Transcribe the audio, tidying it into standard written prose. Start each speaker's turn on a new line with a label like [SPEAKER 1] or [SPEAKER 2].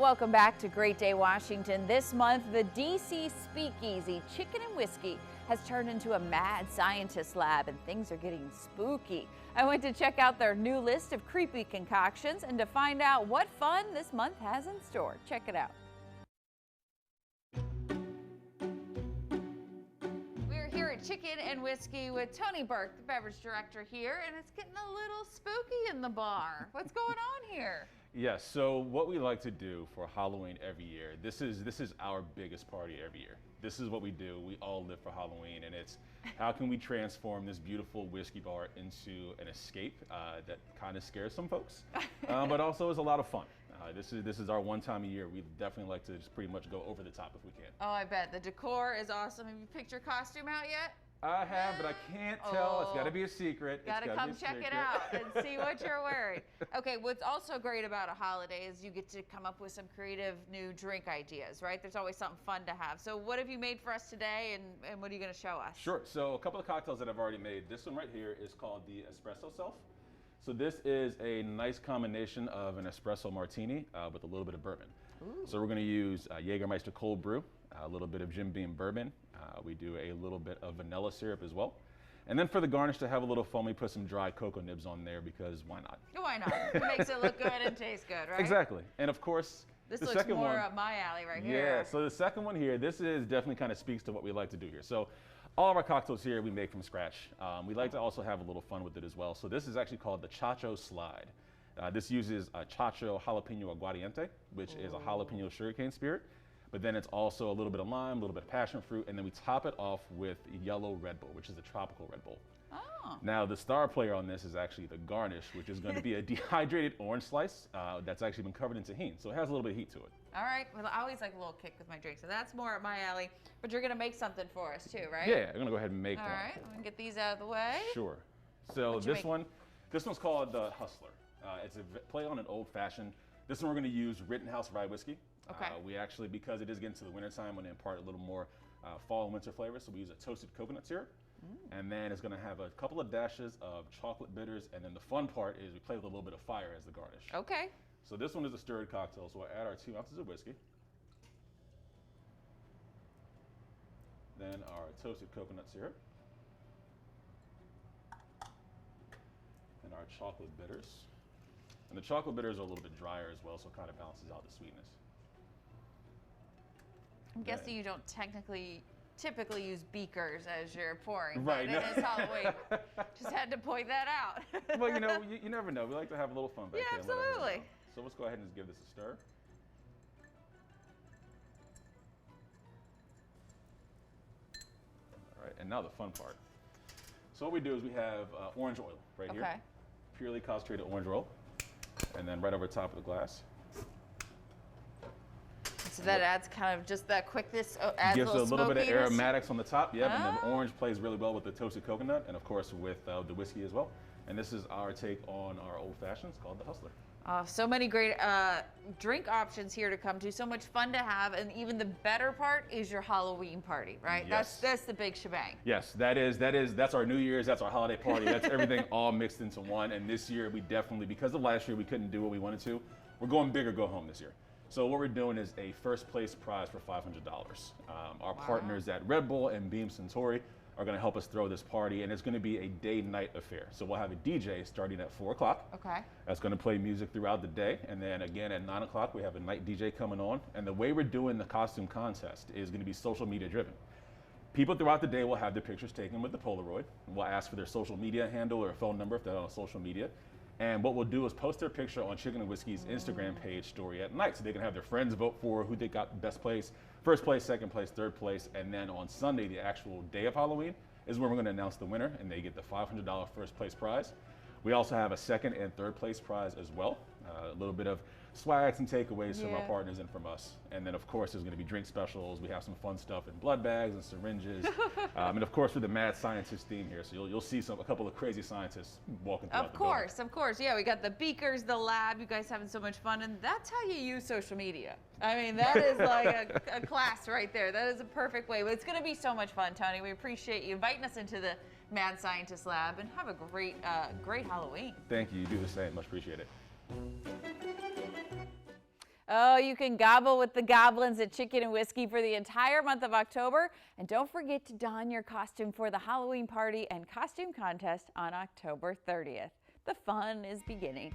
[SPEAKER 1] Welcome back to Great Day Washington. This month, the DC Speakeasy Chicken and Whiskey has turned into a mad scientist lab, and things are getting spooky. I went to check out their new list of creepy concoctions and to find out what fun this month has in store. Check it out. We're here at Chicken and Whiskey with Tony Burke, the beverage director here, and it's getting a little spooky in the bar. What's going on here?
[SPEAKER 2] Yes, so what we like to do for Halloween every year, this is our biggest party every year. This is what we do. We all live for Halloween, and it's how can we transform this beautiful whiskey bar into an escape that kind of scares some folks, but also is a lot of fun. This is our one time a year. We definitely like to just pretty much go over the top if we can.
[SPEAKER 1] Oh, I bet. The decor is awesome. Have you picked your costume out yet?
[SPEAKER 2] I have, but I can't tell. It's got to be a secret.
[SPEAKER 1] Got to come check it out and see what you're wearing. Okay, what's also great about a holiday is you get to come up with some creative new drink ideas, right? There's always something fun to have. So what have you made for us today, and what are you going to show us?
[SPEAKER 2] Sure. So a couple of cocktails that I've already made. This one right here is called the Espresso Self. So this is a nice combination of an espresso martini with a little bit of bourbon. Ooh. So we're going to use Jägermeister cold brew, a little bit of Jim Beam bourbon. We do a little bit of vanilla syrup as well. And then for the garnish to have a little foam, we put some dry cocoa nibs on there because why not?
[SPEAKER 1] Why not? It makes it look good and taste good, right?
[SPEAKER 2] Exactly. And of course,
[SPEAKER 1] this looks more up my alley right here.
[SPEAKER 2] Yeah, so the second one here, this is definitely kind of speaks to what we like to do here. So all of our cocktails here we make from scratch. We like to also have a little fun with it as well. So this is actually called the Chacho Slide. This uses a Chacho Jalapeno Aguardiente, which is a jalapeno sugarcane spirit. But then it's also a little bit of lime, a little bit of passion fruit, and then we top it off with yellow Red Bull, which is a tropical Red Bull. Oh. Now, the star player on this is actually the garnish, which is going to be a dehydrated orange slice that's actually been covered in tahini, so it has a little bit of heat to it.
[SPEAKER 1] All right. Well, I always like a little kick with my drink, so that's more up my alley. But you're going to make something for us too, right?
[SPEAKER 2] Yeah, I'm going to go ahead and make one.
[SPEAKER 1] All right. I'm going to get these out of the way.
[SPEAKER 2] Sure. So this one's called the Hustler. It's a play on an old-fashioned. This one we're going to use Rittenhouse Rye Whiskey.
[SPEAKER 1] Okay.
[SPEAKER 2] We actually, because it is getting to the winter time, want to impart a little more fall and winter flavor. So we use a toasted coconut syrup. And then it's going to have a couple of dashes of chocolate bitters. And then the fun part is we play with a little bit of fire as the garnish.
[SPEAKER 1] Okay.
[SPEAKER 2] So this one is a stirred cocktail. So we'll add our 2 ounces of whiskey. Then our toasted coconut syrup. And our chocolate bitters. And the chocolate bitters are a little bit drier as well, so it kind of balances out the sweetness.
[SPEAKER 1] I'm guessing you don't typically use beakers as you're pouring.
[SPEAKER 2] Right.
[SPEAKER 1] But it is Halloween. Just had to point that out.
[SPEAKER 2] Well, you never know. We like to have a little fun back
[SPEAKER 1] there. Yeah, absolutely.
[SPEAKER 2] So let's go ahead and just give this a stir. All right, and now the fun part. So what we do is we have orange oil right here. Purely concentrated orange oil. And then right over top of the glass.
[SPEAKER 1] So that adds kind of just that quickness,
[SPEAKER 2] gives a little bit of aromatics on the top, yep, and then orange plays really well with the toasted coconut, and of course with the whiskey as well. And this is our take on our old fashions called the Hustler.
[SPEAKER 1] So many great drink options here to come to, so much fun to have, and even the better part is your Halloween party, right?
[SPEAKER 2] Yes.
[SPEAKER 1] That's the big shebang.
[SPEAKER 2] Yes, that's our New Year's, that's our holiday party, that's everything all mixed into one. And this year we definitely, because of last year we couldn't do what we wanted to, we're going big or go home this year. So what we're doing is a first place prize for $500. Our partners at Red Bull and Beam Suntory are going to help us throw this party, and it's going to be a day-night affair. So we'll have a DJ starting at 4 o'clock.
[SPEAKER 1] Okay.
[SPEAKER 2] That's going to play music throughout the day, and then again at 9 o'clock we have a night DJ coming on. And the way we're doing the costume contest is going to be social media driven. People throughout the day will have their pictures taken with the Polaroid. We'll ask for their social media handle or phone number if they're on social media. And what we'll do is post their picture on Chicken and Whiskey's Instagram page story at night, so they can have their friends vote for who they got best place, first place, second place, third place, and then on Sunday, the actual day of Halloween, is when we're going to announce the winner, and they get the $500 first place prize. We also have a second and third place prize as well, a little bit of swags and takeaways from our partners and from us. And then of course there's going to be drink specials. We have some fun stuff in blood bags and syringes. And of course with the mad scientist theme here, so you'll see a couple of crazy scientists walking throughout the building.
[SPEAKER 1] Of course. Yeah, we got the beakers, the lab, you guys having so much fun, and that's how you use social media. I mean, that is like a class right there. That is a perfect way. But it's going to be so much fun, Tony. We appreciate you inviting us into the Mad Scientist Lab, and have a great Halloween.
[SPEAKER 2] Thank you. You do the same. Much appreciated.
[SPEAKER 1] Oh, you can gobble with the goblins at Chicken and Whiskey for the entire month of October. And don't forget to don your costume for the Halloween party and costume contest on October 30th. The fun is beginning.